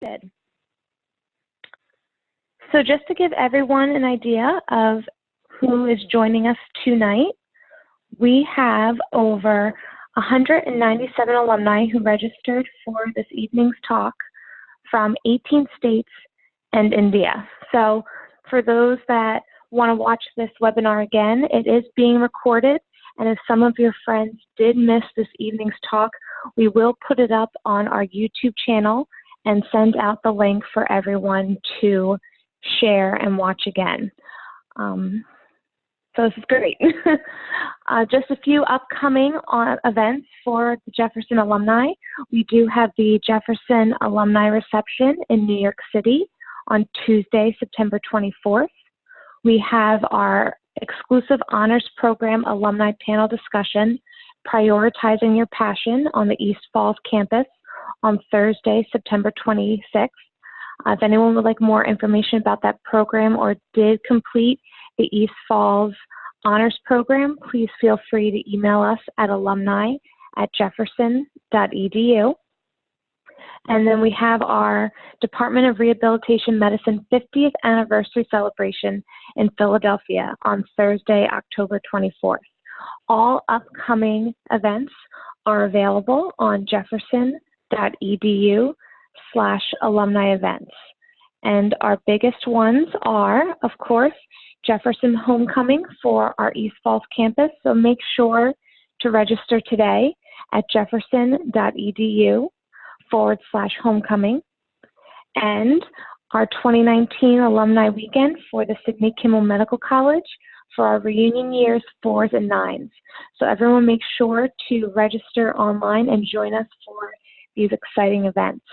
started. So just to give everyone an idea of who is joining us tonight, we have over 197 alumni who registered for this evening's talk from 18 states and India. So for those that want to watch this webinar again, it is being recorded, and if some of your friends did miss this evening's talk, we will put it up on our YouTube channel and send out the link for everyone to share and watch again. So this is great. Just a few upcoming events for the Jefferson alumni. We do have the Jefferson Alumni Reception in New York City on Tuesday, September 24th. We have our exclusive honors program alumni panel discussion, Prioritizing Your Passion, on the East Falls campus on Thursday, September 26th. If anyone would like more information about that program or did complete the East Falls Honors Program, please feel free to email us at alumni@jefferson.edu. And then we have our Department of Rehabilitation Medicine 50th anniversary celebration in Philadelphia on Thursday, October 24th. All upcoming events are available on jefferson.edu/alumni events. And our biggest ones are, of course, Jefferson Homecoming for our East Falls campus. So make sure to register today at jefferson.edu/homecoming. And our 2019 Alumni Weekend for the Sidney Kimmel Medical College for our reunion years 4s and 9s. So everyone make sure to register online and join us for these exciting events.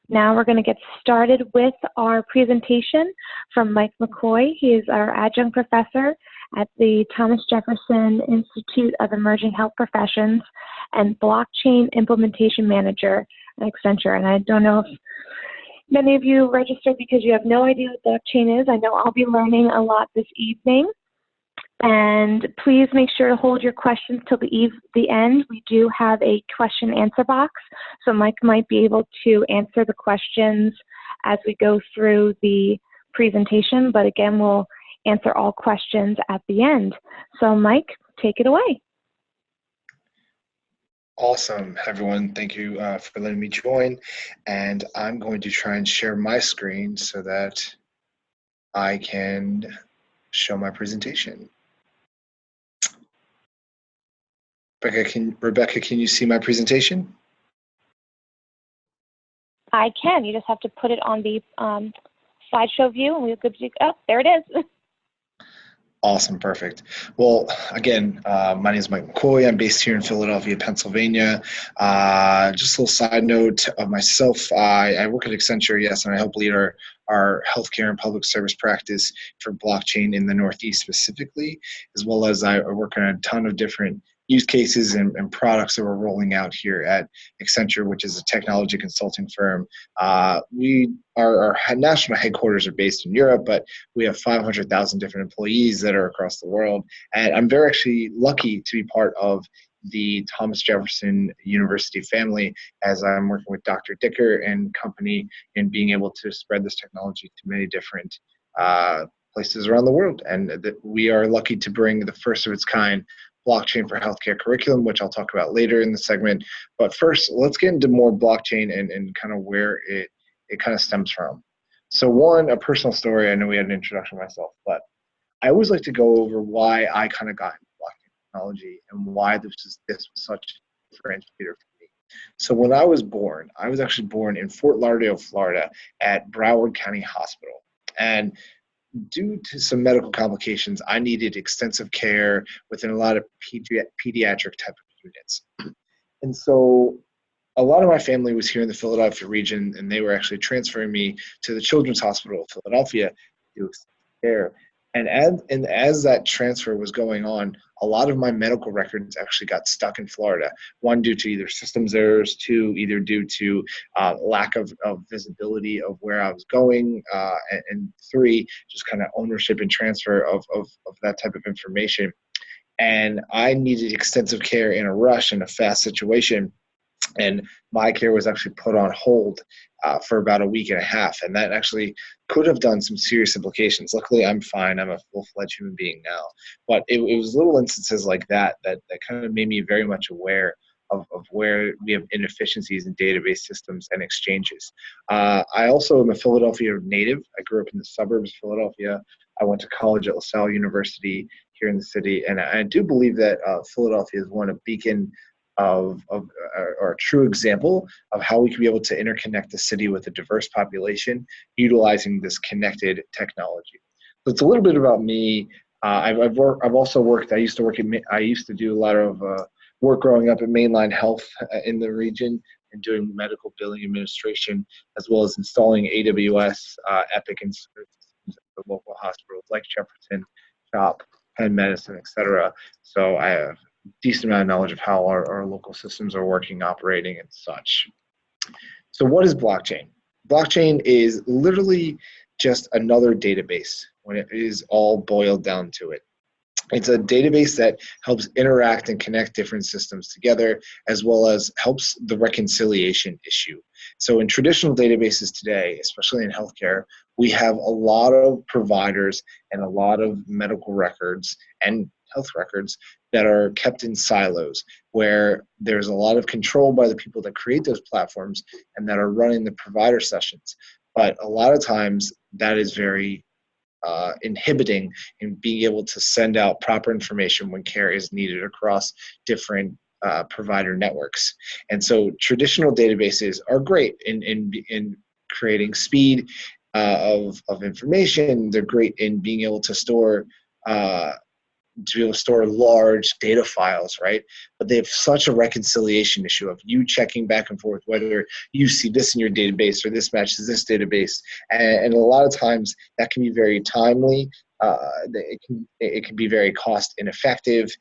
Now we're going to get started with our presentation from Mike McCoy. He is our Adjunct Professor at the Thomas Jefferson Institute of Emerging Health Professions and Blockchain Implementation Manager at Accenture. And I don't know if many of you registered because you have no idea what blockchain is. I know I'll be learning a lot this evening. And please make sure to hold your questions till the end. We do have a question answer box, so Mike might be able to answer the questions as we go through the presentation, but again, we'll answer all questions at the end. So Mike, take it away. Awesome, everyone. Thank you for letting me join. And I'm going to try and share my screen so that I can show my presentation. Rebecca, can you see my presentation? I can. You just have to put it on the slideshow view, and we'll go to, oh, there it is. Awesome, perfect. Well, again, my name is Mike McCoy. I'm based here in Philadelphia, Pennsylvania. Just a little side note of myself. I work at Accenture, yes, and I help lead our healthcare and public service practice for blockchain in the Northeast specifically, as well as I work on a ton of different use cases and products that we're rolling out here at Accenture, which is a technology consulting firm. Our national headquarters are based in Europe, but we have 500,000 different employees that are across the world. And I'm very actually lucky to be part of the Thomas Jefferson University family, as I'm working with Dr. Dicker and company in being able to spread this technology to many different places around the world. And that we are lucky to bring the first of its kind blockchain for healthcare curriculum, which I'll talk about later in the segment. But first, let's get into more blockchain and kind of where it kind of stems from. So one, a personal story. I know we had an introduction myself, but I always like to go over why I kind of got into blockchain technology and why this was such a differentiator for me. So when I was actually born in Fort Lauderdale, Florida at Broward County Hospital. And due to some medical complications, I needed extensive care within a lot of pediatric type of units. And so a lot of my family was here in the Philadelphia region, and they were actually transferring me to the Children's Hospital of Philadelphia to do extensive care. And as that transfer was going on, a lot of my medical records actually got stuck in Florida. One, due to either systems errors, two, either due to lack of visibility of where I was going, and three, just kind of ownership and transfer of that type of information. And I needed extensive care in a rush, in a fast situation. And my care was actually put on hold for about a week and a half, and that actually could have done some serious implications. Luckily, I'm fine. I'm a full-fledged human being now. But it was little instances like that kind of made me very much aware of where we have inefficiencies in database systems and exchanges. I also am a Philadelphia native. I grew up in the suburbs of Philadelphia. I went to college at LaSalle University here in the city, and I do believe that Philadelphia is one of beacon or a true example of how we can be able to interconnect the city with a diverse population utilizing this connected technology. So it's a little bit about me. I've also worked. I used to do a lot of work growing up in mainline health in the region and doing medical billing administration, as well as installing AWS, Epic, and systems at the local hospitals like Jefferson, CHOP, Penn Medicine, etc. So I have decent amount of knowledge of how our local systems are working, operating, and such. So what is blockchain? Blockchain is literally just another database when it is all boiled down to it. It's a database that helps interact and connect different systems together, as well as helps the reconciliation issue. So in traditional databases today, especially in healthcare, we have a lot of providers and a lot of medical records and health records that are kept in silos, where there's a lot of control by the people that create those platforms and that are running the provider sessions. But a lot of times that is very inhibiting in being able to send out proper information when care is needed across different provider networks. And so traditional databases are great in creating speed of information. They're great in being able to store large data files, right? But they have such a reconciliation issue of you checking back and forth whether you see this in your database or this matches this database. And a lot of times that can be very timely. It can be very cost ineffective,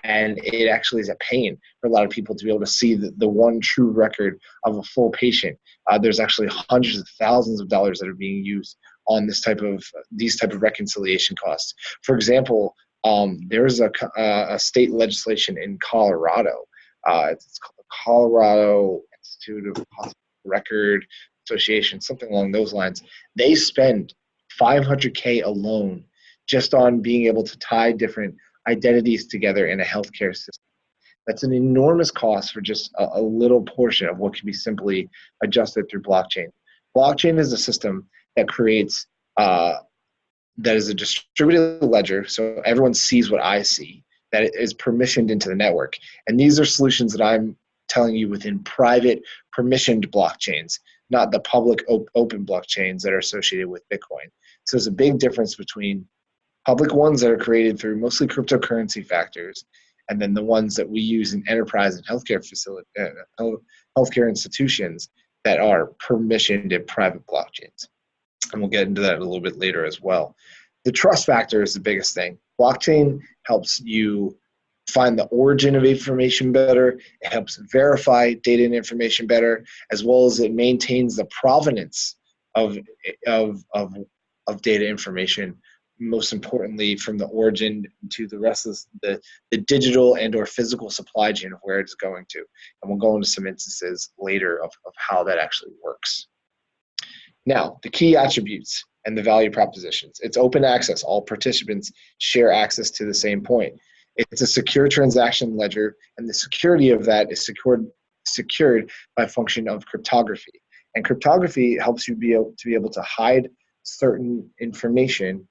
and it actually is a pain for a lot of people to be able to see the one true record of a full patient. There's actually hundreds of thousands of dollars that are being used on these type of reconciliation costs. For example, there's a state legislation in Colorado. It's called the Colorado Institute of Hospital Record Association, something along those lines. They spend $500K alone just on being able to tie different identities together in a healthcare system. That's an enormous cost for just a little portion of what can be simply adjusted through blockchain. Blockchain is a system that creates that is a distributed ledger, so everyone sees what I see, that is permissioned into the network. And these are solutions that I'm telling you within private permissioned blockchains, not the public open blockchains that are associated with Bitcoin. So there's a big difference between public ones that are created through mostly cryptocurrency factors, and then the ones that we use in enterprise and healthcare institutions that are permissioned in private blockchains. And we'll get into that a little bit later as well. The trust factor is the biggest thing. Blockchain helps you find the origin of information better. It helps verify data and information better, as well as it maintains the provenance of data information, most importantly from the origin to the rest of the digital and or physical supply chain of where it's going to. And we'll go into some instances later of how that actually works. Now, the key attributes and the value propositions. It's open access. All participants share access to the same point. It's a secure transaction ledger, and the security of that is secured by function of cryptography. And cryptography helps you be able to hide certain information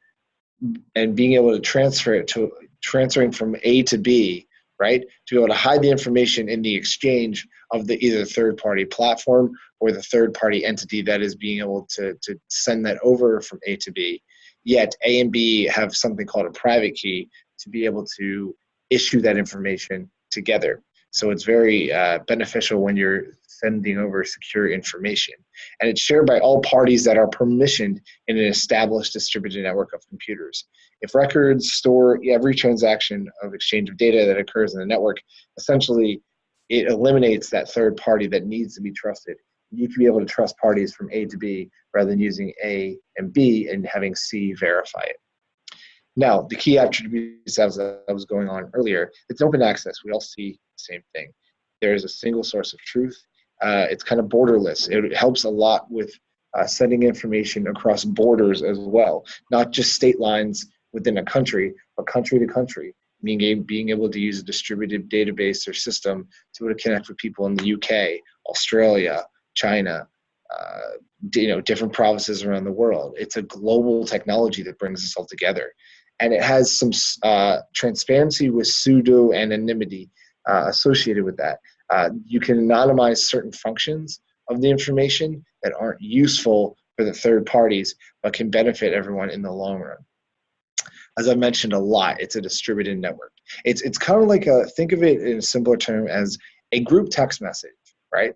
and being able to transferring from A to B, right? To be able to hide the information in the exchange of the either third-party platform or the third-party entity that is being able to send that over from A to B. Yet A and B have something called a private key to be able to issue that information together. So it's very beneficial when you're sending over secure information. And it's shared by all parties that are permissioned in an established distributed network of computers. If records store every transaction of exchange of data that occurs in the network, essentially it eliminates that third party that needs to be trusted. You can be able to trust parties from A to B rather than using A and B and having C verify it. Now, the key attributes as I was going on earlier, it's open access. We all see the same thing. There is a single source of truth. It's kind of borderless. It helps a lot with sending information across borders as well, not just state lines within a country, but country to country. Being able to use a distributed database or system to be able to connect with people in the UK, Australia, China, different provinces around the world. It's a global technology that brings us all together. And it has some transparency with pseudo-anonymity associated with that. You can anonymize certain functions of the information that aren't useful for the third parties, but can benefit everyone in the long run. As I mentioned a lot, it's a distributed network. It's kind of like think of it in a simpler term as a group text message, right?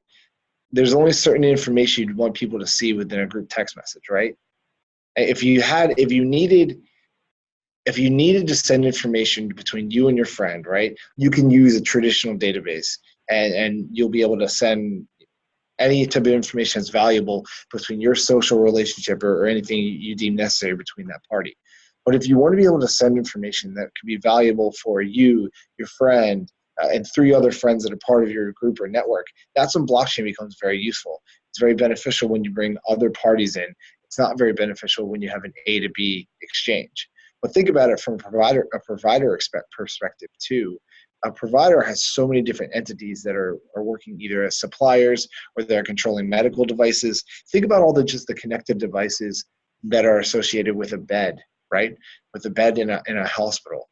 There's only certain information you'd want people to see within a group text message, right? If you needed to send information between you and your friend, right, you can use a traditional database and you'll be able to send any type of information that's valuable between your social relationship or anything you deem necessary between that party. But if you want to be able to send information that could be valuable for you, your friend, and 3 other friends that are part of your group or network, that's when blockchain becomes very useful. It's very beneficial when you bring other parties in. It's not very beneficial when you have an A to B exchange. But think about it from a provider perspective too. A provider has so many different entities that are working either as suppliers or they're controlling medical devices. Think about all just the connected devices that are associated with a bed, right? With a bed in a hospital.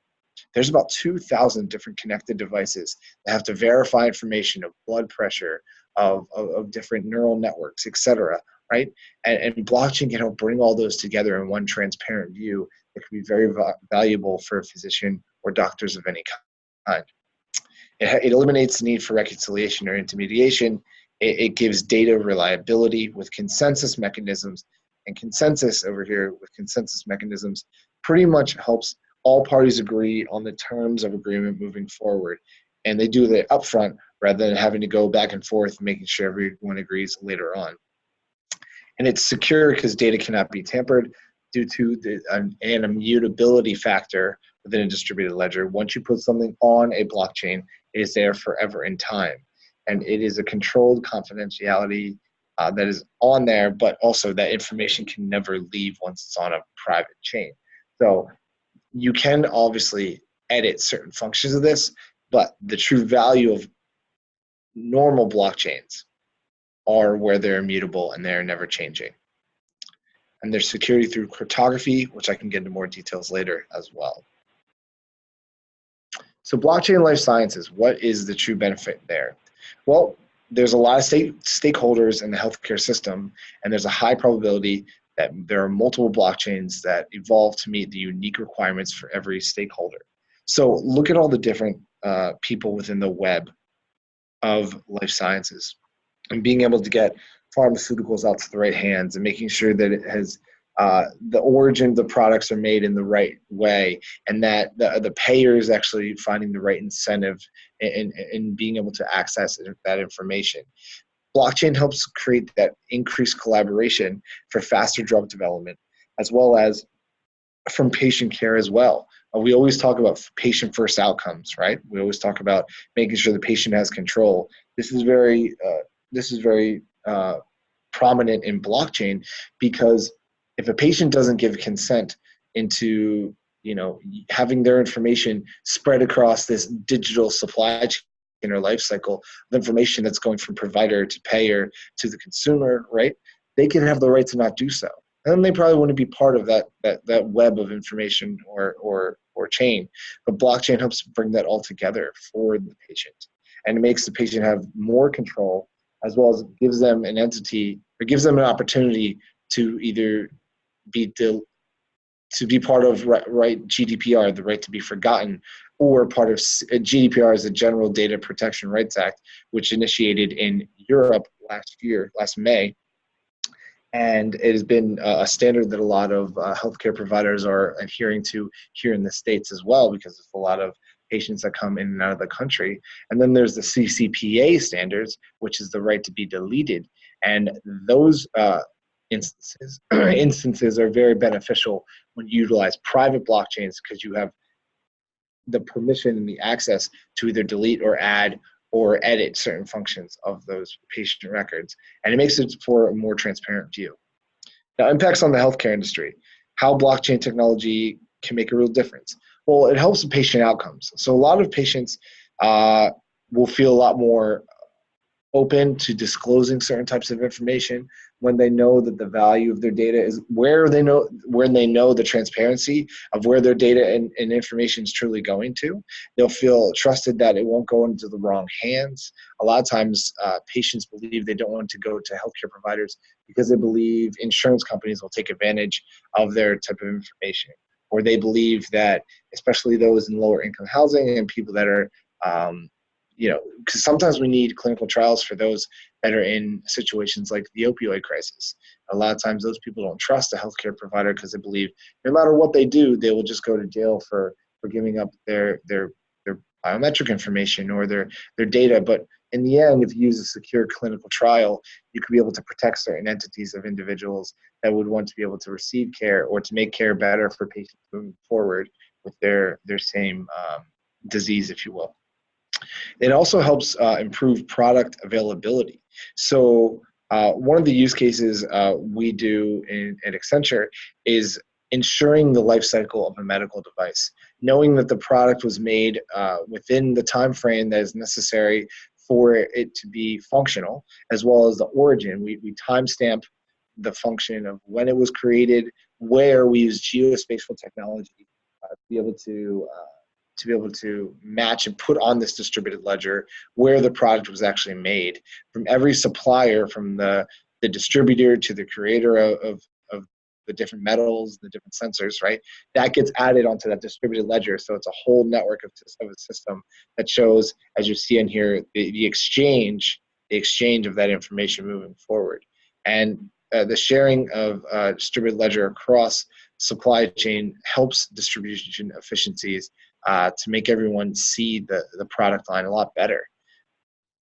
There's about 2,000 different connected devices that have to verify information of blood pressure, of different neural networks, et cetera, right? And blockchain can help bring all those together in one transparent view that can be very valuable for a physician or doctors of any kind. It eliminates the need for reconciliation or intermediation. It gives data reliability with consensus mechanisms, and consensus over here with consensus mechanisms pretty much helps all parties agree on the terms of agreement moving forward. And they do that upfront rather than having to go back and forth, making sure everyone agrees later on. And it's secure because data cannot be tampered due to an immutability factor within a distributed ledger. Once you put something on a blockchain, it is there forever in time. And it is a controlled confidentiality that is on there, but also that information can never leave once it's on a private chain. So you can obviously edit certain functions of this, but the true value of normal blockchains are where they're immutable and they're never changing. And there's security through cryptography, which I can get into more details later as well. So blockchain life sciences, what is the true benefit there? Well, there's a lot of stakeholders in the healthcare system, and there's a high probability that there are multiple blockchains that evolve to meet the unique requirements for every stakeholder. So look at all the different people within the web of life sciences and being able to get pharmaceuticals out to the right hands and making sure that it has the origin of the products are made in the right way, and that the payer is actually finding the right incentive in being able to access that information. Blockchain helps create that increased collaboration for faster drug development, as well as from patient care as well. We always talk about patient first outcomes, right? We always talk about making sure the patient has control. This is very prominent in blockchain, because if a patient doesn't give consent into having their information spread across this digital supply chain or life cycle of information that's going from provider to payer to the consumer, right? They can have the right to not do so. And they probably wouldn't be part of that web of information or chain. But blockchain helps bring that all together for the patient. And it makes the patient have more control, as well as gives them an entity, or gives them an opportunity to either be part of right GDPR, the right to be forgotten, or part of GDPR is the General Data Protection Rights Act, which initiated in Europe last May. And it has been a standard that a lot of healthcare providers are adhering to here in the States as well, because there's a lot of patients that come in and out of the country. And then there's the CCPA standards, which is the right to be deleted. And those instances are very beneficial when you utilize private blockchains, because you have the permission and the access to either delete or add or edit certain functions of those patient records. And it makes it for a more transparent view. Now, impacts on the healthcare industry, how blockchain technology can make a real difference. Well, it helps with patient outcomes. So a lot of patients will feel a lot more open to disclosing certain types of information when they know that the value of their data is when they know the transparency of where their data and information is truly going to. They'll feel trusted that it won't go into the wrong hands. A lot of times patients believe they don't want to go to healthcare providers because they believe insurance companies will take advantage of their type of information, or they believe that, especially those in lower income housing and people that are because sometimes we need clinical trials for those that are in situations like the opioid crisis. A lot of times those people don't trust a healthcare provider because they believe no matter what they do, they will just go to jail for giving up their biometric information or their data. But in the end, if you use a secure clinical trial, you could be able to protect certain entities of individuals that would want to be able to receive care or to make care better for patients moving forward with their same disease, if you will. It also helps improve product availability. So one of the use cases we do at Accenture is ensuring the life cycle of a medical device, knowing that the product was made within the time frame that is necessary for it to be functional, as well as the origin. We timestamp the function of when it was created, where we use geospatial technology to be able to match and put on this distributed ledger where the product was actually made, from every supplier, from the distributor to the creator of the different metals, the different sensors, right? That gets added onto that distributed ledger. So it's a whole network of a system that shows, as you see in here, the exchange of that information moving forward. And the sharing of distributed ledger across supply chain helps distribution efficiencies to make everyone see the product line a lot better.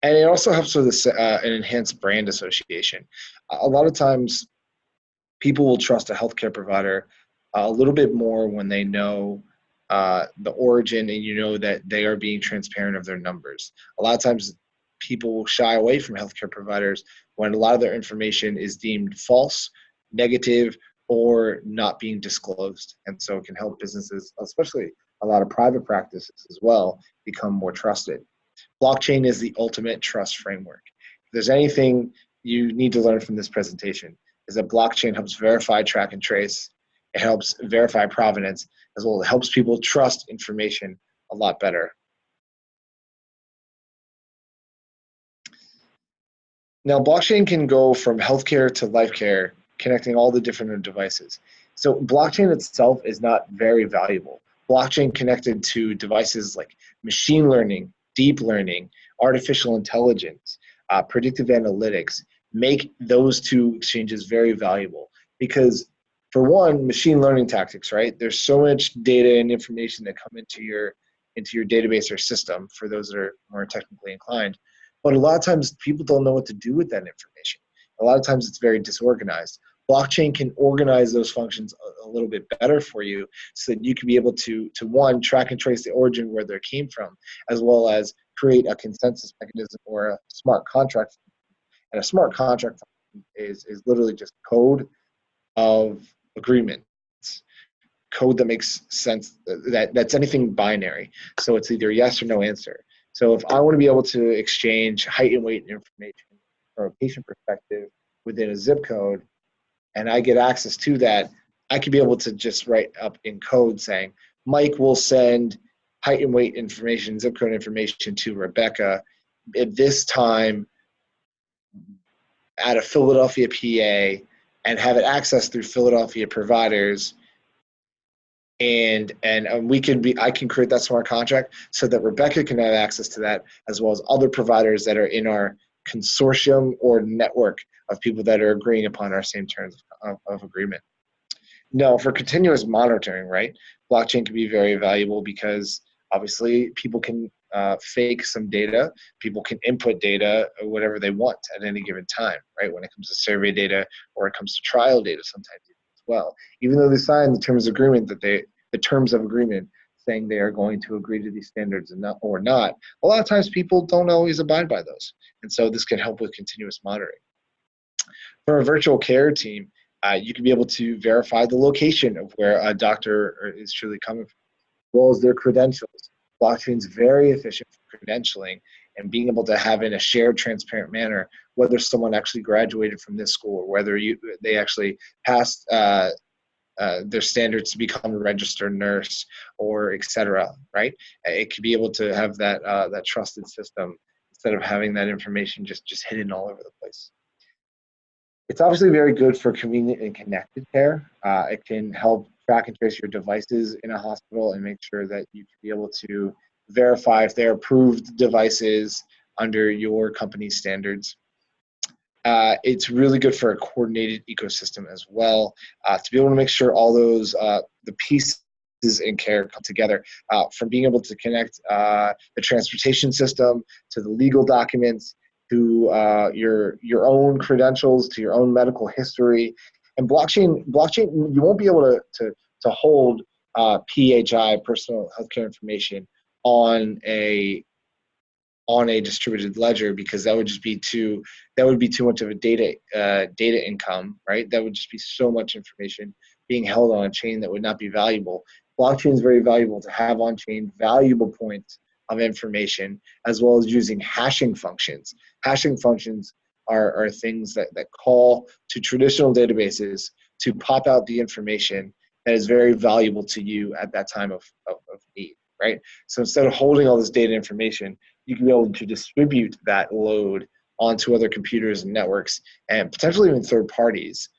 And it also helps with an enhanced brand association. A lot of times people will trust a healthcare provider a little bit more when they know the origin and that they are being transparent of their numbers. A lot of times people will shy away from healthcare providers when a lot of their information is deemed false, negative, or not being disclosed. And so it can help businesses, especially a lot of private practices as well, become more trusted. Blockchain is the ultimate trust framework. If there's anything you need to learn from this presentation, is that blockchain helps verify, track, and trace. It helps verify provenance, as well as it helps people trust information a lot better. Now, blockchain can go from healthcare to life care, connecting all the different devices. So blockchain itself is not very valuable. Blockchain connected to devices like machine learning, deep learning, artificial intelligence, predictive analytics, make those two exchanges very valuable. Because for one, machine learning tactics, right? There's so much data and information that come into your database or system for those that are more technically inclined. But a lot of times people don't know what to do with that information. A lot of times it's very disorganized. Blockchain can organize those functions a little bit better for you so that you can be able to one, track and trace the origin where they came from, as well as create a consensus mechanism or a smart contract. And a smart contract is literally just code of agreements, code that makes sense, that's anything binary. So it's either yes or no answer. So if I want to be able to exchange height and weight information from a patient perspective within a zip code, and I get access to that, I could be able to just write up in code saying, Mike will send height and weight information, zip code information to Rebecca at this time out of Philadelphia, PA, and have it accessed through Philadelphia providers. And I can create that smart contract so that Rebecca can have access to that, as well as other providers that are in our consortium or network of people that are agreeing upon our same terms of agreement. Now, for continuous monitoring, right, blockchain can be very valuable because obviously people can fake some data, people can input data or whatever they want at any given time, right, when it comes to survey data or it comes to trial data sometimes as well. Even though they sign the terms of agreement saying they are going to agree to these standards or not, a lot of times people don't always abide by those. And so this can help with continuous monitoring. For a virtual care team, you can be able to verify the location of where a doctor is truly coming from, as well as their credentials. Blockchain is very efficient for credentialing and being able to have in a shared, transparent manner whether someone actually graduated from this school or whether they actually passed their standards to become a registered nurse or et cetera, right? It could be able to have that trusted system instead of having that information just hidden all over the place. It's obviously very good for convenient and connected care. It can help track and trace your devices in a hospital and make sure that you can be able to verify if they're approved devices under your company's standards. It's really good for a coordinated ecosystem as well, to be able to make sure all those the pieces in care come together, from being able to connect the transportation system to the legal documents to your own credentials to your own medical history. And blockchain you won't be able to hold PHI, personal healthcare information, on a distributed ledger, because that would be too much of a data income, right? That would just be so much information being held on a chain that would not be valuable. Blockchain is very valuable to have on chain valuable points of information, as well as using hashing functions. Hashing functions are things that call to traditional databases to pop out the information that is very valuable to you at that time of need, right? So instead of holding all this data information, you can be able to distribute that load onto other computers and networks, and potentially even third parties,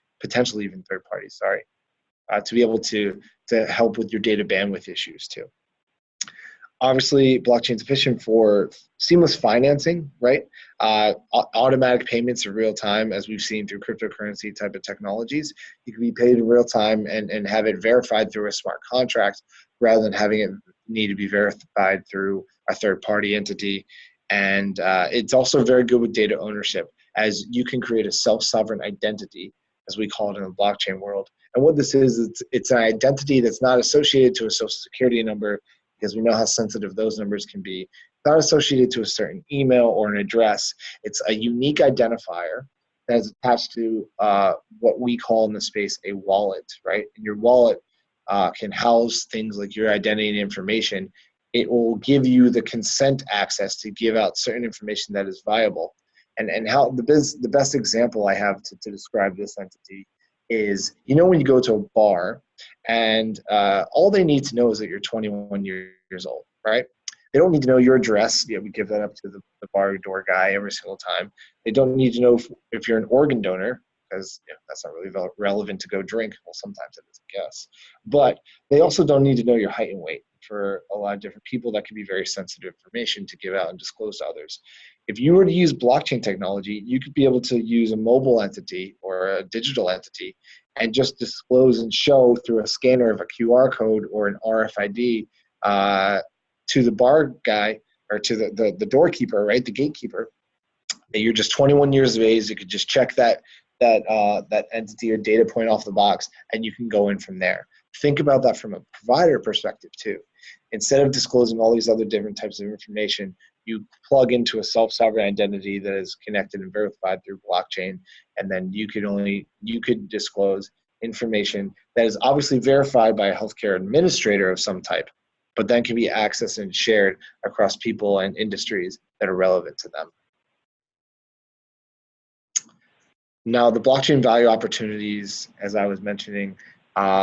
sorry, to be able to help with your data bandwidth issues too. Obviously, blockchain is efficient for seamless financing, right? Automatic payments in real time, as we've seen through cryptocurrency type of technologies. You can be paid in real time and have it verified through a smart contract rather than having it need to be verified through a third-party entity. And it's also very good with data ownership, as you can create a self-sovereign identity, as we call it in the blockchain world. And what this is, it's an identity that's not associated to a social security number, because we know how sensitive those numbers can be. It's not associated to a certain email or an address. It's a unique identifier that is attached to what we call in the space a wallet, right? And your wallet can house things like your identity and information. It will give you the consent access to give out certain information that is viable. And how the best example I have to describe this entity is, when you go to a bar and all they need to know is that you're 21 years old, right? They don't need to know your address. We give that up to the bar door guy every single time. They don't need to know if you're an organ donor, because that's not really relevant to go drink. Well, sometimes it is, I guess. But they also don't need to know your height and weight. For a lot of different people, that can be very sensitive information to give out and disclose to others. If you were to use blockchain technology, you could be able to use a mobile entity or a digital entity and just disclose and show through a scanner of a QR code or an RFID to the bar guy or to the doorkeeper, right, the gatekeeper, that you're just 21 years of age. You could just check that entity or data point off the box, and you can go in from there. Think about that from a provider perspective too. Instead of disclosing all these other different types of information, you plug into a self-sovereign identity that is connected and verified through blockchain, and then you could disclose information that is obviously verified by a healthcare administrator of some type, but then can be accessed and shared across people and industries that are relevant to them. Now, the blockchain value opportunities, as I was mentioning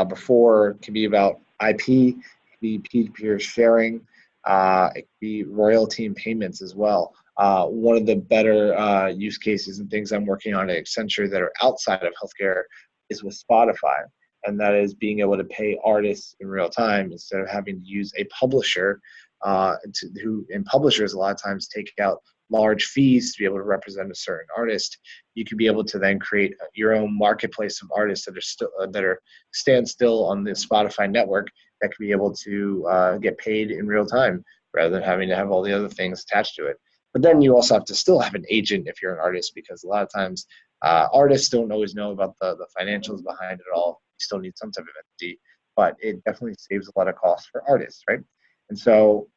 before, can be about IP, it can be peer-to-peer sharing, it can be royalty and payments as well. One of the better use cases and things I'm working on at Accenture that are outside of healthcare is with Spotify, and that is being able to pay artists in real time instead of having to use a publisher, and publishers a lot of times take out large fees to be able to represent a certain artist. You can be able to then create your own marketplace of artists that are stand still on the Spotify network that can be able to get paid in real time rather than having to have all the other things attached to it. But then you also have to still have an agent if you're an artist, because a lot of times artists don't always know about the financials behind it all. You still need some type of entity but it definitely saves a lot of costs for artists, right? And so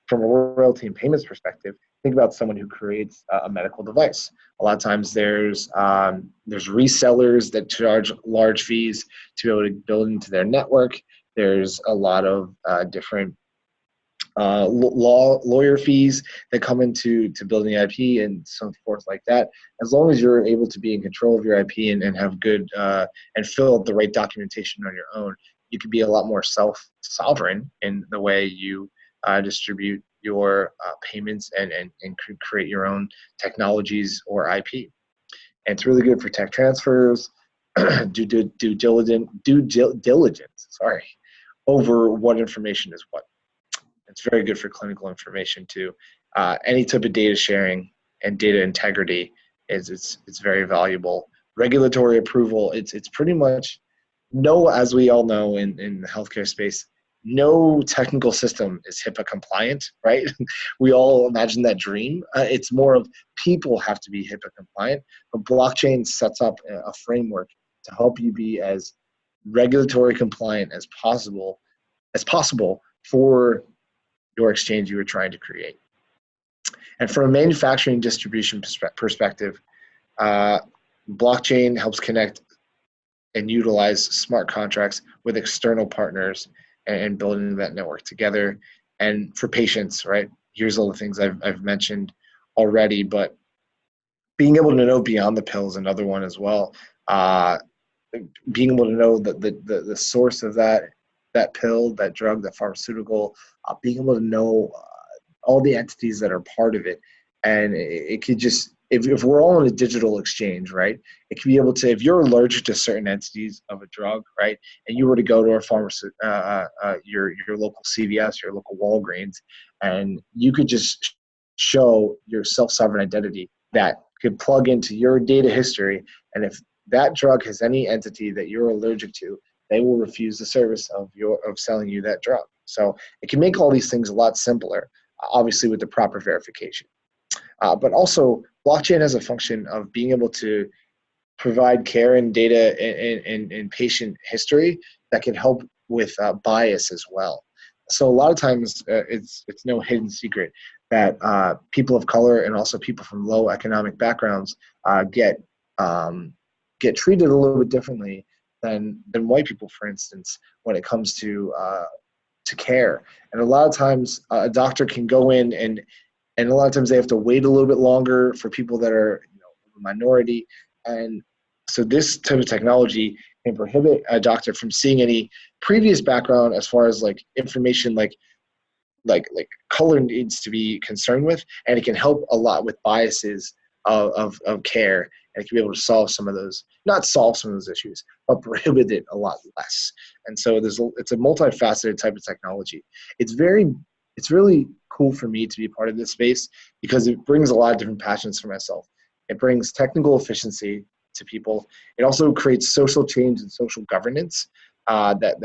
from a royalty and payments perspective, think about someone who creates a medical device. A lot of times there's resellers that charge large fees to be able to build into their network. There's a lot of different lawyer fees that come into building the IP and so forth like that. As long as you're able to be in control of your IP and have good and fill out the right documentation on your own, you can be a lot more sovereign in the way you distribute your payments and create your own technologies or IP. And it's really good for tech transfers, due diligence, over what information is what. It's very good for clinical information too. Any type of data sharing and data integrity it's very valuable. Regulatory approval, it's pretty much as we all know in the healthcare space, no technical system is HIPAA compliant, right? We all imagine that dream. It's more of people have to be HIPAA compliant, but blockchain sets up a framework to help you be as regulatory compliant as possible for your exchange you were trying to create. And from a manufacturing distribution perspective, blockchain helps connect and utilize smart contracts with external partners and building that network together. And for patients, right, here's all the things I've mentioned already, but being able to know beyond the pill is another one as well. Being able to know the source of that pill, that drug, that pharmaceutical, being able to know all the entities that are part of it. And it could just, if we're all in a digital exchange, right, it could be able to, if you're allergic to certain entities of a drug, right, and you were to go to a pharmacy, your local CVS, your local Walgreens, and you could just show your self-sovereign identity that could plug into your data history. And if that drug has any entity that you're allergic to, they will refuse the service of selling you that drug. So it can make all these things a lot simpler, obviously with the proper verification. But also, blockchain has a function of being able to provide care and data and patient history that can help with bias as well. So a lot of times, it's no hidden secret that people of color and also people from low economic backgrounds get treated a little bit differently than white people, for instance, when it comes to care. And a lot of times, a doctor can go in and a lot of times they have to wait a little bit longer for people that are a minority. And so this type of technology can prohibit a doctor from seeing any previous background as far as like information like color needs to be concerned with, and it can help a lot with biases of care, and it can be able to solve some of those, not solve some of those issues, but prohibit it a lot less. And so it's a multifaceted type of technology. It's really cool for me to be part of this space because it brings a lot of different passions for myself. It brings technical efficiency to people. It also creates social change and social governance that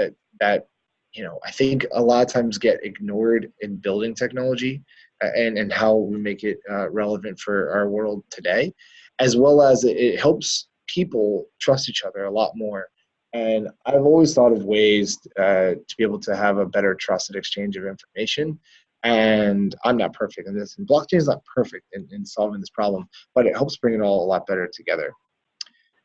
I think a lot of times get ignored in building technology and how we make it relevant for our world today, as well as it helps people trust each other a lot more. And I've always thought of ways to be able to have a better trusted exchange of information. And I'm not perfect in this, and blockchain is not perfect in solving this problem, but it helps bring it all a lot better together.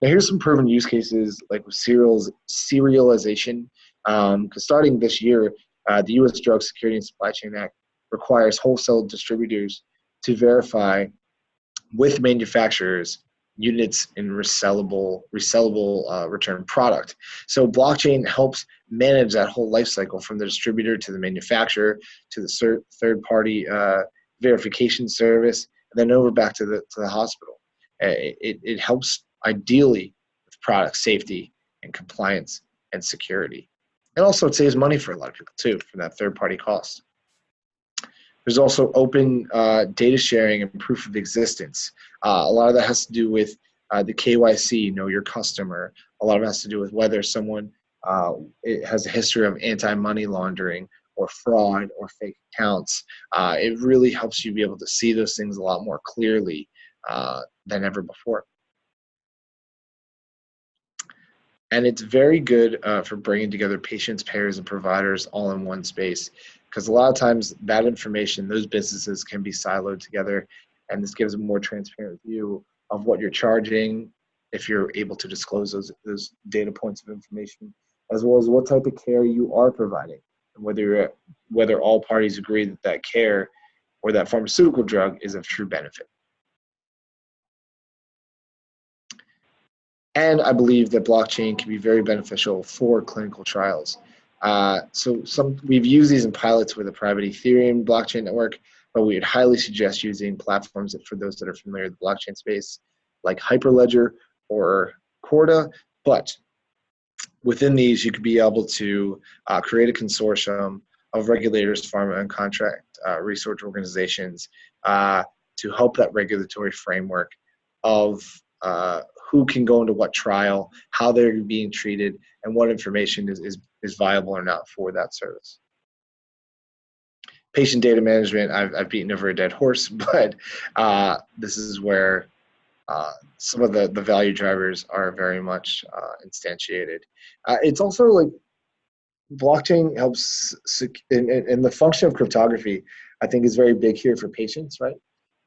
Now, here's some proven use cases like with serialization. Because starting this year, the U.S. Drug Security and Supply Chain Act requires wholesale distributors to verify with manufacturers units in resellable return product. So blockchain helps manage that whole life cycle from the distributor to the manufacturer to the third-party verification service, and then over back to the hospital. It helps ideally with product safety and compliance and security. And also it saves money for a lot of people too for that third-party cost. There's also open data sharing and proof of existence. A lot of that has to do with the KYC, know your customer. A lot of it has to do with whether someone has a history of anti-money laundering or fraud or fake accounts. It really helps you be able to see those things a lot more clearly than ever before. And it's very good for bringing together patients, payers, and providers all in one space, because a lot of times that information, those businesses can be siloed together, and this gives a more transparent view of what you're charging if you're able to disclose those data points of information, as well as what type of care you are providing, and whether all parties agree that that care or that pharmaceutical drug is of true benefit. And I believe that blockchain can be very beneficial for clinical trials. We've used these in pilots with a private Ethereum blockchain network, but we would highly suggest using platforms for those that are familiar with the blockchain space, like Hyperledger or Corda. But within these, you could be able to create a consortium of regulators, pharma, and contract research organizations to help that regulatory framework of who can go into what trial, how they're being treated, and what information is viable or not for that service. Patient data management, I've beaten over a dead horse, but this is where some of the value drivers are very much instantiated. It's also like blockchain helps, and the function of cryptography, I think, is very big here for patients, right?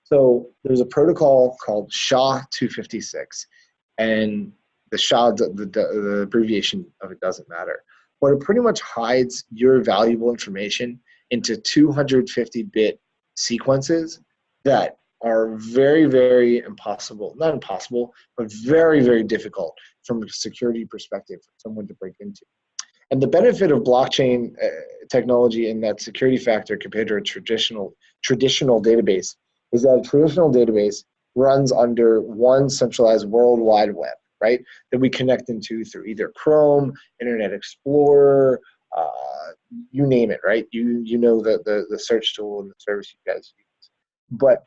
So there's a protocol called SHA-256, and the SHA, the abbreviation of it doesn't matter, but it pretty much hides your valuable information into 250-bit sequences that are very, very not impossible, but very, very difficult from a security perspective for someone to break into. And the benefit of blockchain technology in that security factor compared to a traditional database is that a traditional database runs under one centralized World Wide Web, right? That we connect into through either Chrome, Internet Explorer, you name it, right? You know the search tool and the service you guys use. But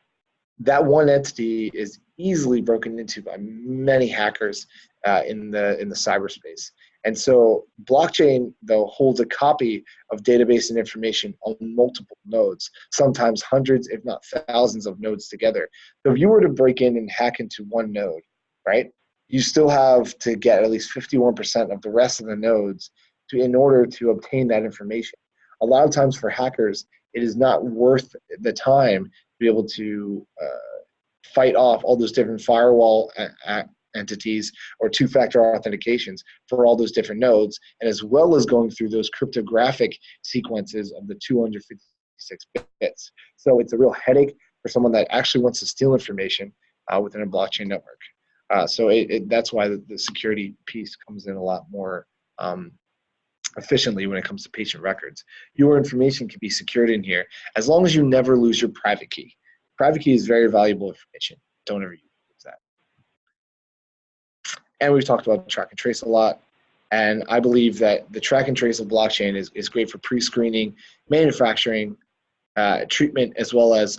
that one entity is easily broken into by many hackers in the cyberspace. And so blockchain, though, holds a copy of database and information on multiple nodes, sometimes hundreds, if not thousands of nodes together. So if you were to break in and hack into one node, right, you still have to get at least 51% of the rest of the nodes in order to obtain that information. A lot of times for hackers, it is not worth the time to be able to fight off all those different firewall entities or two-factor authentications for all those different nodes, and as well as going through those cryptographic sequences of the 256 bits. So it's a real headache for someone that actually wants to steal information within a blockchain network. So that's why the security piece comes in a lot more efficiently when it comes to patient records. Your information can be secured in here as long as you never lose your private key. Private key is very valuable information. Don't ever use that. And we've talked about track and trace a lot. And I believe that the track and trace of blockchain is great for pre-screening, manufacturing, treatment, as well as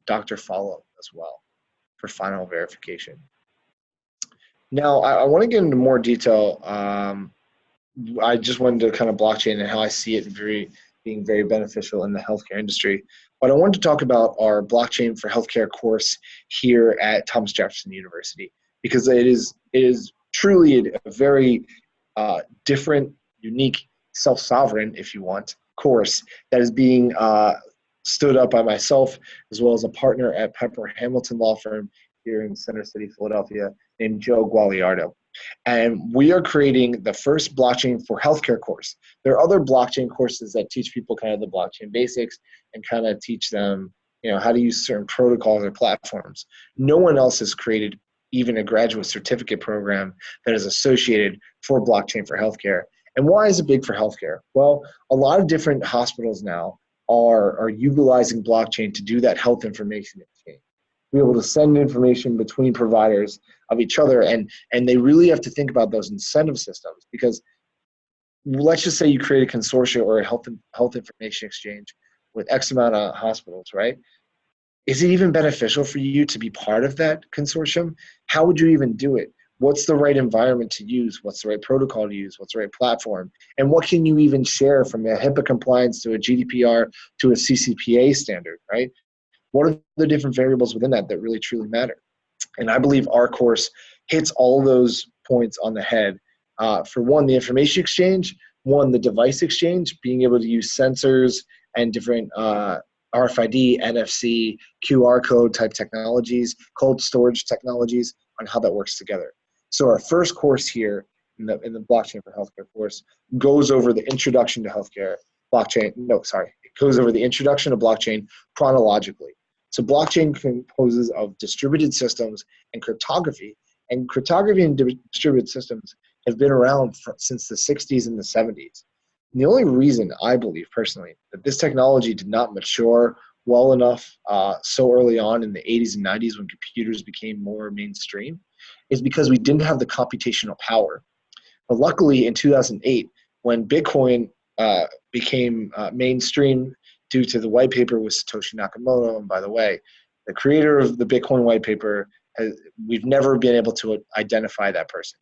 doctor follow-up as well for final verification. Now, I want to get into more detail. I just wanted to kind of blockchain and how I see it being very beneficial in the healthcare industry. But I wanted to talk about our blockchain for healthcare course here at Thomas Jefferson University, because it is truly a very different, unique, self-sovereign, if you want, course that is being stood up by myself as well as a partner at Pepper Hamilton Law Firm here in Center City, Philadelphia, named Joe Gualiardo. And we are creating the first blockchain for healthcare course. There are other blockchain courses that teach people kind of the blockchain basics and kind of teach them, how to use certain protocols or platforms. No one else has created even a graduate certificate program that is associated for blockchain for healthcare. And why is it big for healthcare? Well, a lot of different hospitals now are utilizing blockchain to do that health information exchange. Be able to send information between providers of each other, and they really have to think about those incentive systems, because let's just say you create a consortium or a health information exchange with X amount of hospitals, right? Is it even beneficial for you to be part of that consortium? How would you even do it? What's the right environment to use? What's the right protocol to use? What's the right platform? And what can you even share from a HIPAA compliance to a GDPR to a CCPA standard, right? What are the different variables within that really truly matter? And I believe our course hits all those points on the head for one, the information exchange, one, the device exchange, being able to use sensors and different RFID, NFC, QR code type technologies, cold storage technologies on how that works together. So our first course here in the blockchain for healthcare course goes over the introduction to healthcare blockchain. No, sorry, it goes over the introduction to blockchain chronologically. So blockchain composes of distributed systems and cryptography and distributed systems have been around since the 60s and the 70s. And the only reason I believe personally that this technology did not mature well enough so early on in the 80s and 90s when computers became more mainstream is because we didn't have the computational power. But luckily in 2008, when Bitcoin became mainstream due to the white paper with Satoshi Nakamoto, and by the way, the creator of the Bitcoin white paper, we've never been able to identify that person.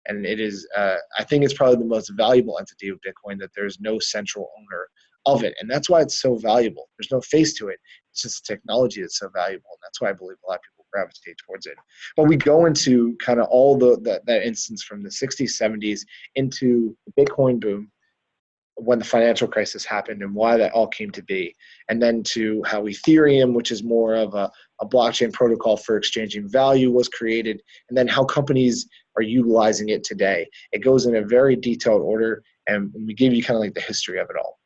And it is, I think it's probably the most valuable entity of Bitcoin that there's no central owner of it. And that's why it's so valuable. There's no face to it. It's just technology that's so valuable. And that's why I believe a lot of people gravitate towards it. But we go into kind of all that instance from the 60s, 70s into the Bitcoin boom, when the financial crisis happened and why that all came to be, and then to how Ethereum, which is more of a blockchain protocol for exchanging value, was created, and then how companies are utilizing it today. It goes in a very detailed order, and we give you kind of like the history of it all.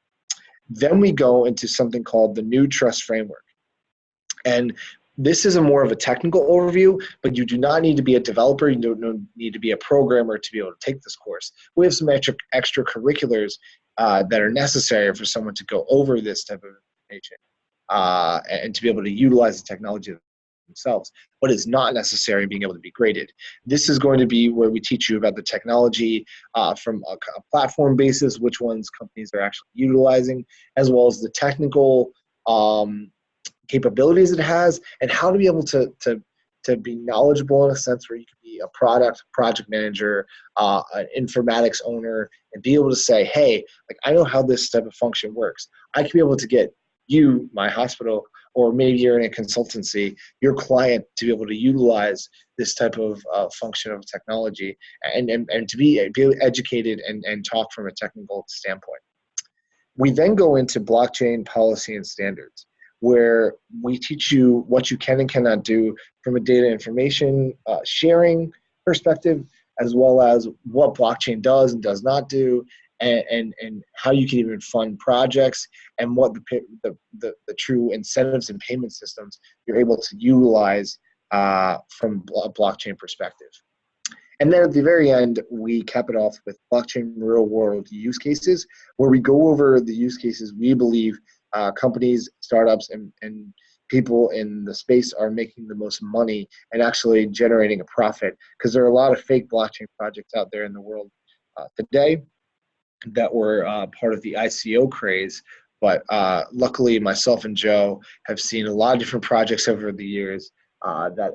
Then we go into something called the new trust framework. And this is a more of a technical overview, but you do not need to be a developer. You don't need to be a programmer to be able to take this course. We have some extracurriculars that are necessary for someone to go over this type of information and to be able to utilize the technology themselves, but it's not necessary in being able to be graded. This is going to be where we teach you about the technology from a platform basis, which ones companies are actually utilizing, as well as the technical capabilities it has, and how to be able to be knowledgeable in a sense where you can be a project manager, an informatics owner, and be able to say, hey, like I know how this type of function works. I can be able to get you, my hospital, or maybe you're in a consultancy, your client, to be able to utilize this type of function of technology and to be educated and talk from a technical standpoint. We then go into blockchain policy and standards, where we teach you what you can and cannot do from a data information sharing perspective, as well as what blockchain does and does not do, and how you can even fund projects, and what the true incentives and payment systems you're able to utilize from a blockchain perspective. And then at the very end, we cap it off with blockchain real world use cases, where we go over the use cases we believe companies, startups, and people in the space are making the most money and actually generating a profit, because there are a lot of fake blockchain projects out there in the world today that were part of the ICO craze. But luckily, myself and Joe have seen a lot of different projects over the years that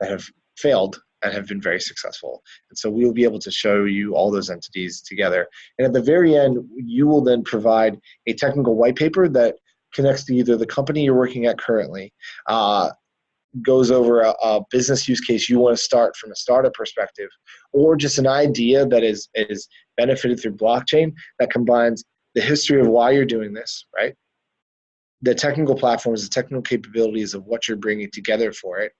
have failed and have been very successful. And so we will be able to show you all those entities together. And at the very end, you will then provide a technical white paper that connects to either the company you're working at currently, goes over a business use case you want to start from a startup perspective, or just an idea that is benefited through blockchain that combines the history of why you're doing this, right? The technical platforms, the technical capabilities of what you're bringing together for it,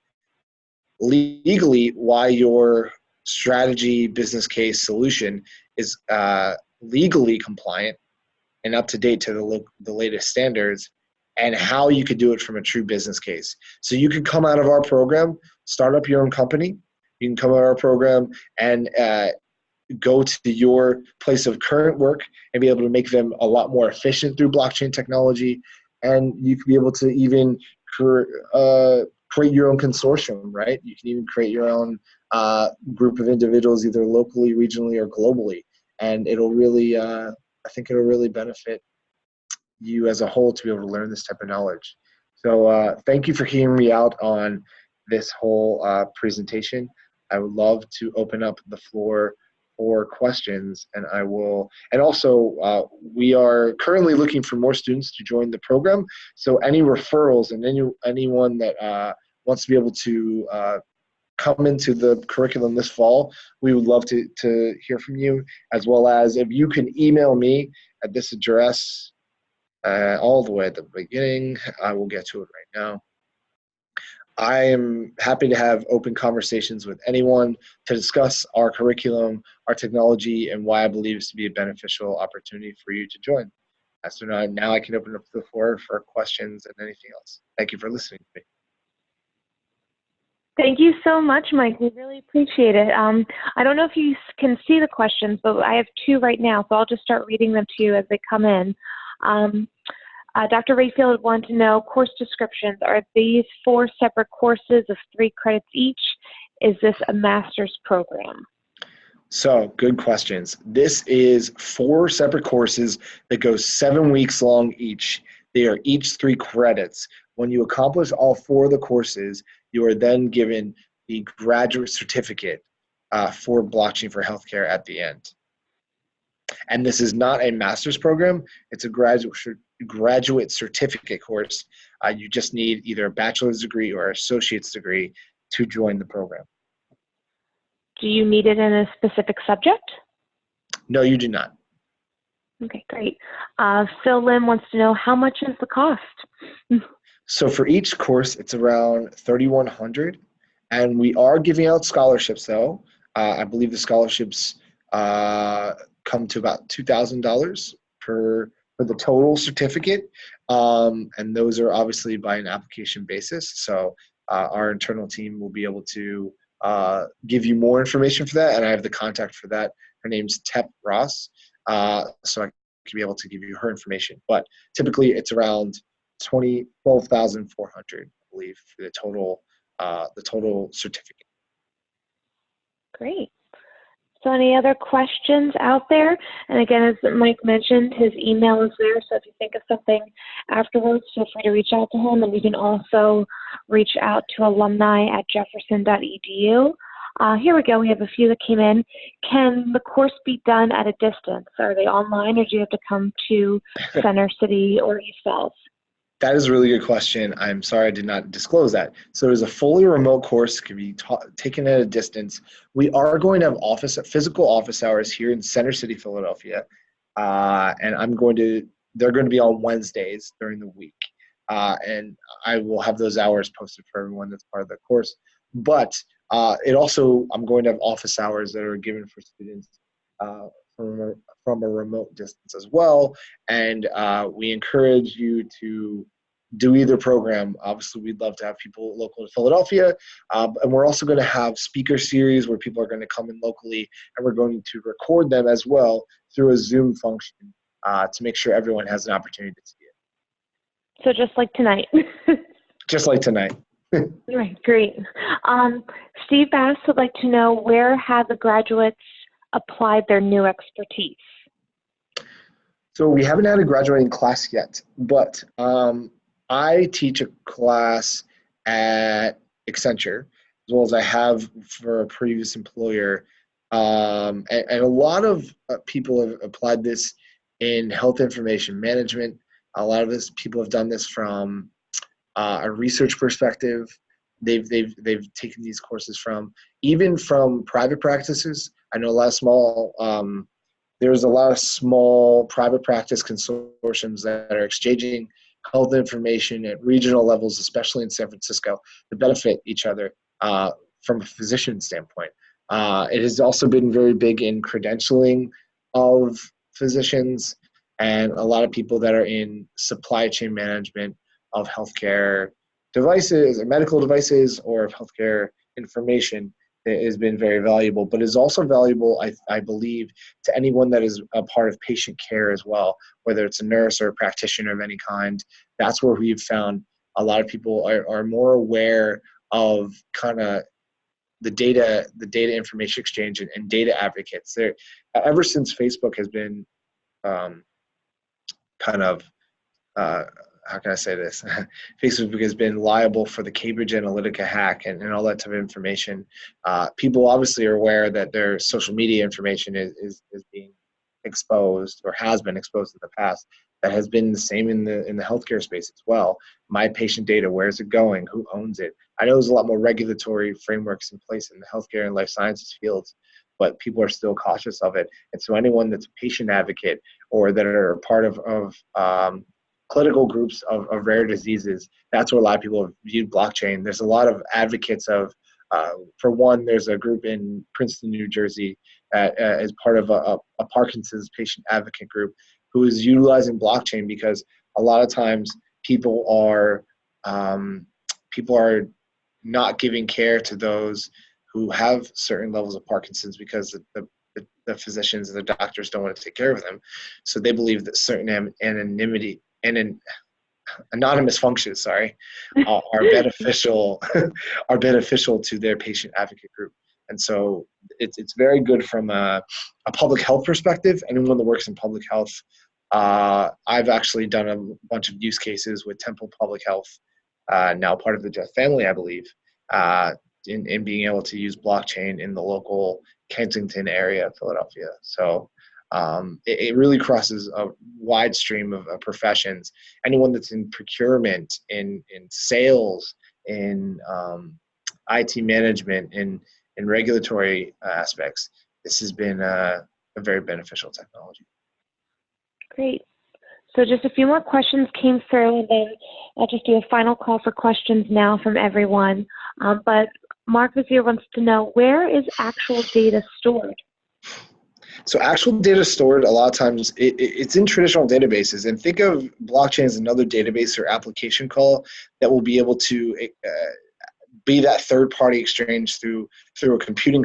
legally why your strategy, business case, solution is legally compliant and up to date to the latest standards, and how you could do it from a true business case. So you could come out of our program, start up your own company. You can come out of our program and go to your place of current work and be able to make them a lot more efficient through blockchain technology. And you could be able to even create your own consortium, right? You can even create your own group of individuals, either locally, regionally, or globally. And it'll really, I think it'll really benefit you as a whole to be able to learn this type of knowledge. So thank you for hearing me out on this whole presentation. I would love to open up the floor for questions, and I will. And also, we are currently looking for more students to join the program. So any referrals and anyone that wants to be able to come into the curriculum this fall, we would love to hear from you, as well as if you can email me at this address all the way at the beginning. I will get to it right now. I am happy to have open conversations with anyone to discuss our curriculum, our technology, and why I believe it's to be a beneficial opportunity for you to join. So now I can open up the floor for questions and anything else. Thank you for listening to me. Thank you so much, Mike. We really appreciate it. I don't know if you can see the questions, but I have two right now, so I'll just start reading them to you as they come in. Dr. Rayfield wanted to know course descriptions. Are these 4 separate courses of 3 credits each? Is this a master's program? So, good questions. This is 4 separate courses that go 7 weeks long each. They are each 3 credits. When you accomplish all 4 of the courses, you are then given the graduate certificate for Blockchain for Healthcare at the end. And this is not a master's program. It's a graduate certificate course. You just need either a bachelor's degree or associate's degree to join the program. Do you need it in a specific subject? No, you do not. Okay, great. Phil Lim wants to know, how much is the cost? So for each course, it's around $3,100, and we are giving out scholarships though. I believe the scholarships come to about $2,000 for the total certificate, and those are obviously by an application basis. So our internal team will be able to give you more information for that, and I have the contact for that. Her name's Tep Ross, so I can be able to give you her information. But typically, it's around $12,400, I believe, for the total certificate. Great. So any other questions out there? And again, as Mike mentioned, his email is there. So if you think of something afterwards, feel free to reach out to him. And you can also reach out to alumni at jefferson.edu. Here we go. We have a few that came in. Can the course be done at a distance? Are they online, or do you have to come to Center City or East Falls? That is a really good question. I'm sorry I did not disclose that. So it is a fully remote course, can be taken at a distance. We are going to have physical office hours here in Center City, Philadelphia, and they're going to be on Wednesdays during the week, and I will have those hours posted for everyone that's part of the course. But I'm going to have office hours that are given for students from a remote distance as well, and we encourage you to do either program. Obviously, we'd love to have people local to Philadelphia, and we're also going to have speaker series where people are going to come in locally, and we're going to record them as well through a Zoom function to make sure everyone has an opportunity to see it. So just like tonight. Just like tonight. Right, great. Steve Bass would like to know, where have the graduates applied their new expertise? So we haven't had a graduating class yet, but I teach a class at Accenture, as well as I have for a previous employer. And a lot of people have applied this in health information management. A lot of people have done this from a research perspective. They've taken these courses even from private practices. I know there's a lot of small private practice consortiums that are exchanging health information at regional levels, especially in San Francisco, to benefit each other from a physician standpoint. It has also been very big in credentialing of physicians, and a lot of people that are in supply chain management of healthcare devices or medical devices or of healthcare information. It has been very valuable, but is also valuable, I believe, to anyone that is a part of patient care as well, whether it's a nurse or a practitioner of any kind. That's where we've found a lot of people are more aware of kind of the data information exchange and data advocates. Ever since Facebook has been how can I say this? Facebook has been liable for the Cambridge Analytica hack and all that type of information. People obviously are aware that their social media information is being exposed or has been exposed in the past. that has been the same in the healthcare space as well. My patient data, where is it going? Who owns it? I know there's a lot more regulatory frameworks in place in the healthcare and life sciences fields, but people are still cautious of it. And so anyone that's a patient advocate or that are part of clinical groups of rare diseases, that's where a lot of people have viewed blockchain. There's a lot of advocates of, for one, there's a group in Princeton, New Jersey, as part of a Parkinson's patient advocate group who is utilizing blockchain because a lot of times people are not giving care to those who have certain levels of Parkinson's because the physicians and the doctors don't want to take care of them. So they believe that certain anonymity and anonymous functions, are beneficial are beneficial to their patient advocate group. And so it's very good from a public health perspective. Anyone that works in public health, I've actually done a bunch of use cases with Temple Public Health, now part of the Jeff family, I believe, in being able to use blockchain in the local Kensington area of Philadelphia. So it really crosses a wide stream of professions. Anyone that's in procurement, in sales, in IT management, in regulatory aspects, this has been a very beneficial technology. Great. So just a few more questions came through, and then I'll just do a final call for questions now from everyone. But Mark Vizier wants to know, where is actual data stored? So actual data stored, a lot of times, it's in traditional databases. And think of blockchain as another database or application call that will be able to be that third-party exchange through a computing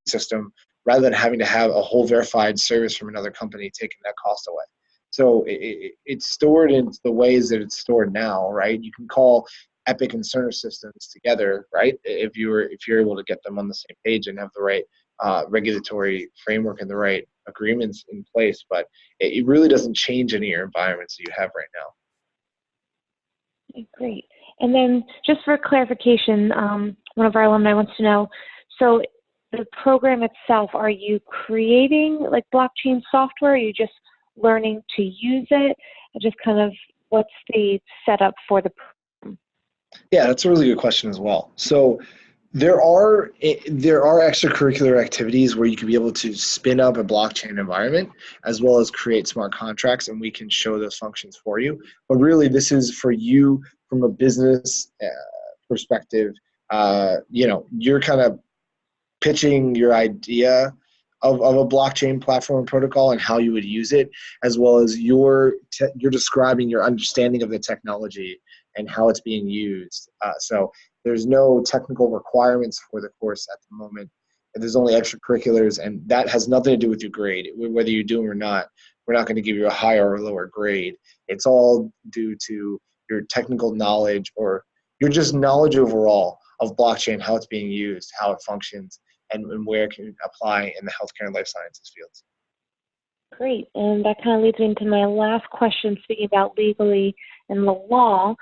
system rather than having to have a whole verified service from another company taking that cost away. So it's stored in the ways that it's stored now, right? You can call Epic and Cerner systems together, right? If you're able to get them on the same page and have the right regulatory framework and the right agreements in place, but it really doesn't change any of your environments that you have right now. Okay, great. And then just for clarification, one of our alumni wants to know, so the program itself, are you creating like blockchain software? Or are you just learning to use it? Just kind of what's the setup for the program? Yeah, that's a really good question as well. So there are extracurricular activities where you can be able to spin up a blockchain environment as well as create smart contracts, and we can show those functions for you. But really, this is for you from a business perspective. You're kind of pitching your idea of a blockchain platform protocol and how you would use it, as well as you're describing your understanding of the technology and how it's being used. So there's no technical requirements for the course at the moment. There's only extracurriculars, and that has nothing to do with your grade. Whether you do them or not, we're not going to give you a higher or lower grade. It's all due to your technical knowledge or your just knowledge overall of blockchain, how it's being used, how it functions, and where it can apply in the healthcare and life sciences fields. Great, and that kind of leads me into my last question, speaking about legally and the law.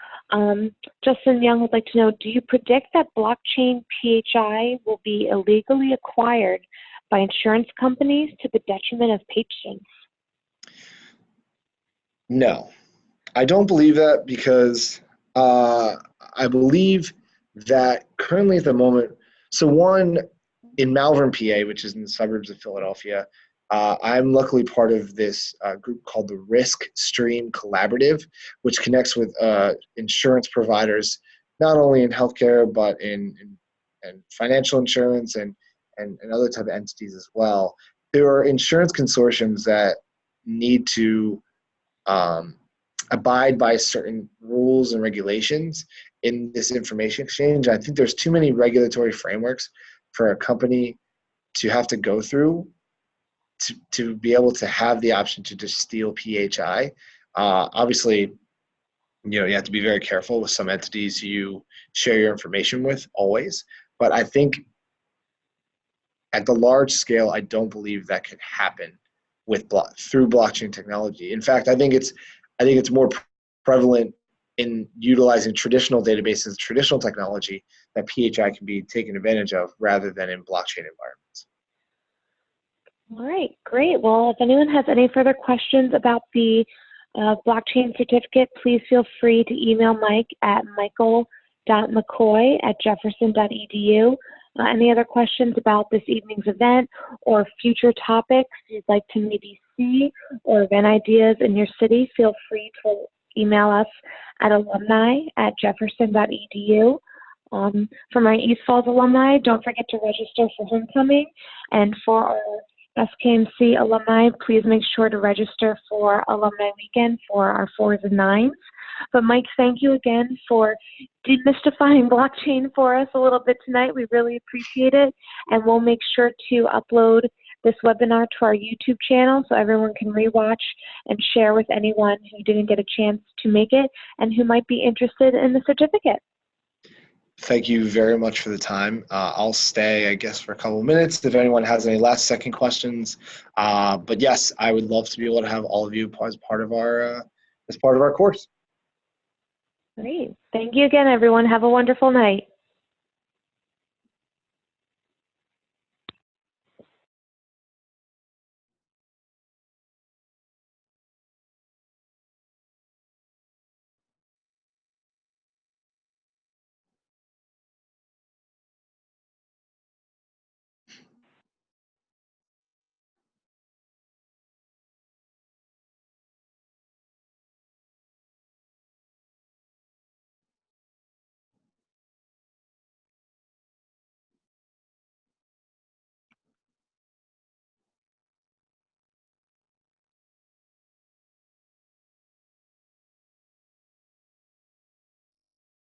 Justin Young would like to know, do you predict that blockchain PHI will be illegally acquired by insurance companies to the detriment of patients? No, I don't believe that because I believe that currently at the moment, so one, in Malvern, PA, which is in the suburbs of Philadelphia, I'm luckily part of this group called the Risk Stream Collaborative, which connects with insurance providers, not only in healthcare, but in financial insurance and other type of entities as well. There are insurance consortiums that need to abide by certain rules and regulations in this information exchange. I think there's too many regulatory frameworks for a company to have to go through to be able to have the option to just steal PHI. Obviously, you have to be very careful with some entities you share your information with always. But I think at the large scale, I don't believe that could happen through blockchain technology. In fact, I think it's more prevalent in utilizing traditional databases, traditional technology, that PHI can be taken advantage of rather than in blockchain environments. All right, great. Well, if anyone has any further questions about the blockchain certificate, please feel free to email Mike at michael.mccoy@jefferson.edu. Any other questions about this evening's event or future topics you'd like to maybe see or event ideas in your city, feel free to email us at alumni@jefferson.edu. For my East Falls alumni, don't forget to register for homecoming. And for our SKMC alumni, please make sure to register for Alumni Weekend for our 4s and 9s. But Mike, thank you again for demystifying blockchain for us a little bit tonight. We really appreciate it. And we'll make sure to upload this webinar to our YouTube channel so everyone can rewatch and share with anyone who didn't get a chance to make it and who might be interested in the certificate. Thank you very much for the time. I'll stay, I guess, for a couple of minutes if anyone has any last second questions. But yes, I would love to be able to have all of you as part of our course. Great. Thank you again, everyone. Have a wonderful night.